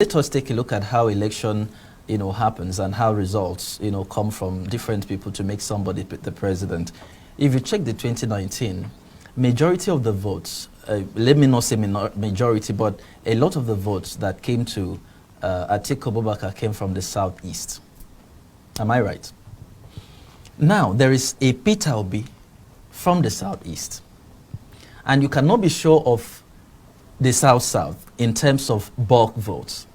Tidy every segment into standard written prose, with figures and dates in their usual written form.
Let us take a look at how election, happens and how results, come from different people to make somebody the president. If you check the 2019, majority of the votes, let me not say majority, but a lot of the votes that came to Atiku Abubakar came from the southeast. Am I right? Now, there is a Peter Obi from the southeast. And you cannot be sure of the south-south in terms of bulk votes.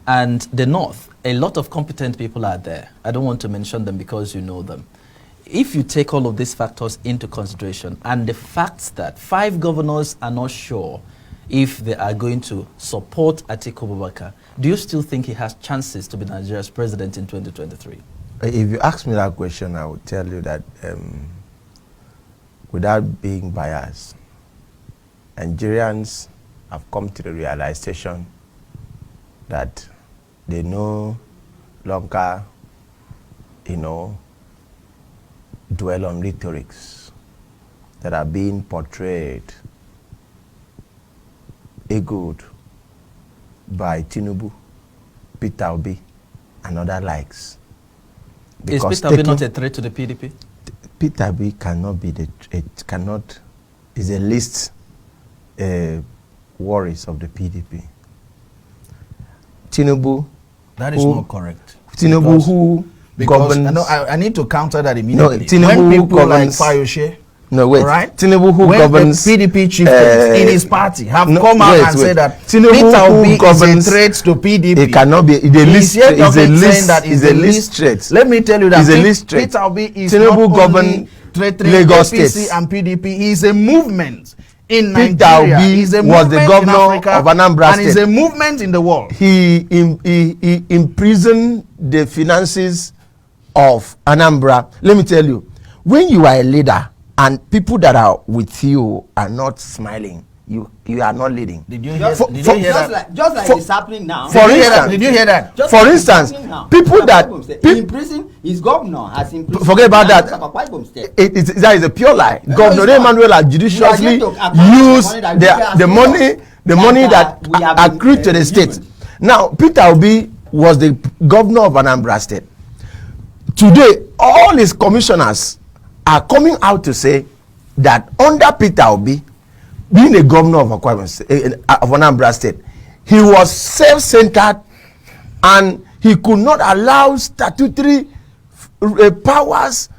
And the north, a lot of competent people are there. I don't want to mention them because you know them. If you take all of these factors into consideration and the fact that 5 governors are not sure if they are going to support Atiku Abubakar, do you still think he has chances to be Nigeria's president in 2023? If you ask me that question, I would tell you that without being biased, Nigerians have come to the realization that they no longer, dwell on rhetorics that are being portrayed, echoed by Tinubu, Peter Obi, and other likes. Is Peter Obi not a threat to the PDP? Peter Obi cannot be is the least worries of the PDP. Tinubu. That is not correct. Tinubu governs. I need to counter that immediately. No, Tinubu when people governs, like Fayose, no, wait. Right? Tinubu who when governs. The PDP chieftains in his party have come out and said that Peter Obi is a threat to PDP. It cannot be. Is a least threat. Let me tell you that Peter Obi is Tinubu not only threatening APC and PDP. He is a movement in Nigeria. Peter Obi was the governor of Anambra State. And is a movement in the world. He imprisoned the finances of Anambra. Let me tell you, when you are a leader and people that are with you are not smiling, you are not leading. Did you hear that? Just like it's happening now. Did you hear that? For instance, people that in prison, his governor has imprisoned. Forget about that. That is a pure lie. Governor Emmanuel has judiciously used the money that accrued to the state. Now, Peter Obi was the governor of Anambra State. Today, all his commissioners are coming out to say that under Peter Obi, being a governor of Anambra State, he was self-centered and he could not allow statutory powers.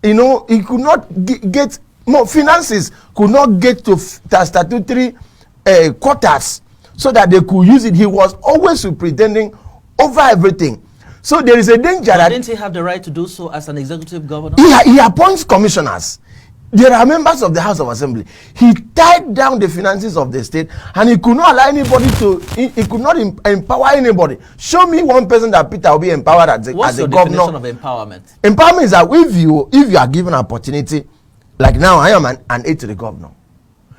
He could not get more finances, could not get to statutory quotas so that they could use it. He was always pretending over everything. So there is a danger that didn't he have the right to do so as an executive governor? He appoints commissioners. There are members of the House of Assembly. He tied down the finances of the state and he could not allow anybody he could not empower anybody. Show me one person that Peter will be empowered as a governor. What's your definition of empowerment? Empowerment is that if you are given an opportunity, like now I am an aide to the governor.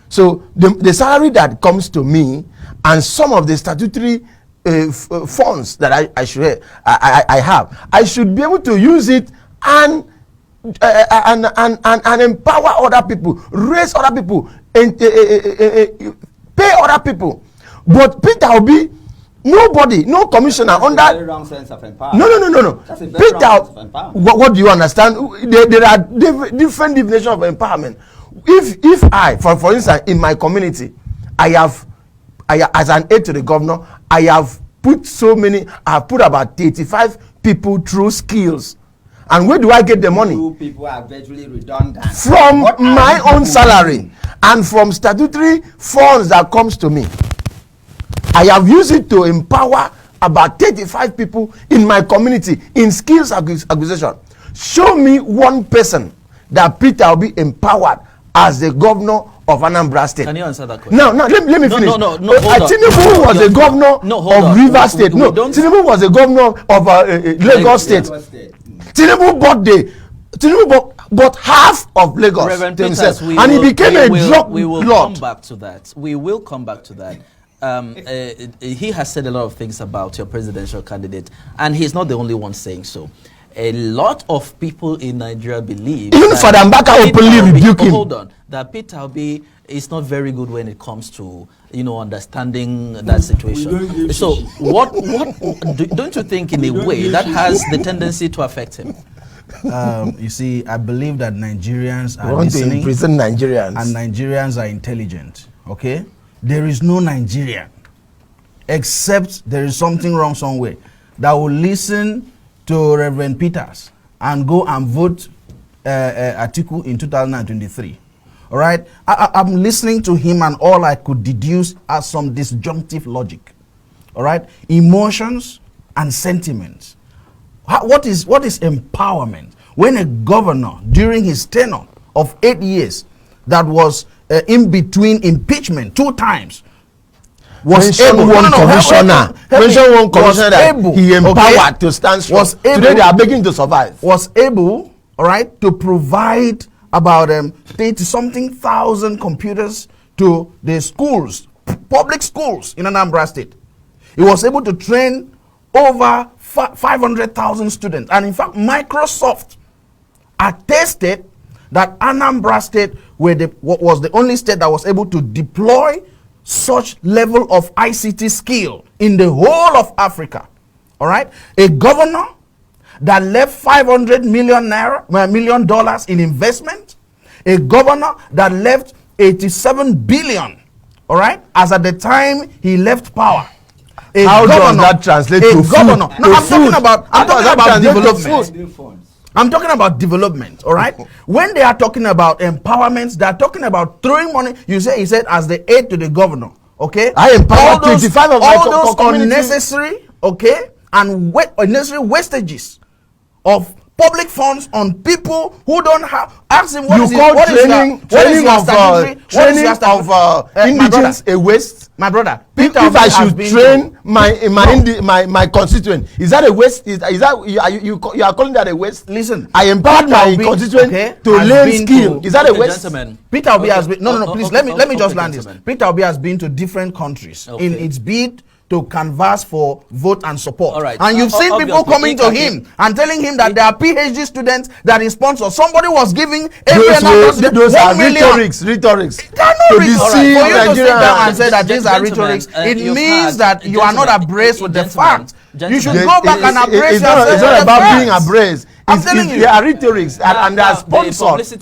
So the salary that comes to me and some of the statutory funds that I have, I should be able to use it and empower other people, raise other people, and pay other people. But Peter Obi, no commissioner under. That's a very wrong sense of empowerment. No. That's a very wrong sense of empowerment. What do you understand? There are different definitions of empowerment. If I, for instance, in my community, I have as an aide to the governor, I have put about 35 people through skills. And where do I get the money? Two people are virtually redundant. From my own salary and from statutory funds that comes to me. I have used it to empower about 35 people in my community in skills acquisition. Show me one person that Peter will be empowered as the governor of Anambra State. Can you answer that question? No, let me finish. No, Tinubu was the governor of Rivers State. No, Tinubu was the governor of Lagos State. Tinubu bought half of Lagos to himself, and he became a drug lord. We will come back to that. He has said a lot of things about your presidential candidate, and he's not the only one saying so. A lot of people in Nigeria believe even Father Mbaka openly rebuked him. Hold on, that Peter Obi is not very good when it comes to, you know, understanding that situation. So don't you think in a way that has the tendency to affect him? You see, I believe that Nigerians are want to listening, imprison Nigerians, and Nigerians are intelligent. Okay, there is no Nigerian, except there is something wrong somewhere, that will listen to Reverend Peters and go and vote Atiku in 2023. All right, I'm listening to him, and all I could deduce as some disjunctive logic. All right, emotions and sentiments. What is empowerment? When a governor during his tenure of 8 years, that was in between impeachment 2 times, was able, one commissioner that he empowered to stand strong. Today they are beginning to survive. Was able, all right, to provide about 30-something thousand computers to the schools, public schools in Anambra State. He was able to train over 500,000 students. And in fact, Microsoft attested that Anambra State was the only state that was able to deploy such level of ICT skill in the whole of Africa. All right? A governor that left $500 million in investment. A governor that left 87 billion, all right, as at the time he left power. How does that translate to governor? Food? No, I'm talking about development. I'm talking about development, all right? When they are talking about empowerment, they are talking about throwing money. He said as the aid to the governor, okay? I empower 25 of all my those community. Unnecessary, okay, and unnecessary wastages of public funds on people who don't have. Ask him what training of indigents a waste. My brother, If I should train my constituent, is that a waste? Is that you are calling that a waste? Listen, I empowered my constituent to learn skill. Is that a waste? Gentlemen. Peter Obi has been please let me just land this. Peter Obi has been to different countries in its bid to canvass for vote and support. All right. And you've seen people coming to him and telling him that there are PhD students that he sponsors. Somebody was giving those are rhetorics. They are not rhetorics. For you to sit down and say that these are rhetorics, it means that you are not abreast with the fact. You should go back and embrace yourself. It's not about being abreast. I'm telling you. They are rhetorics and they are sponsored.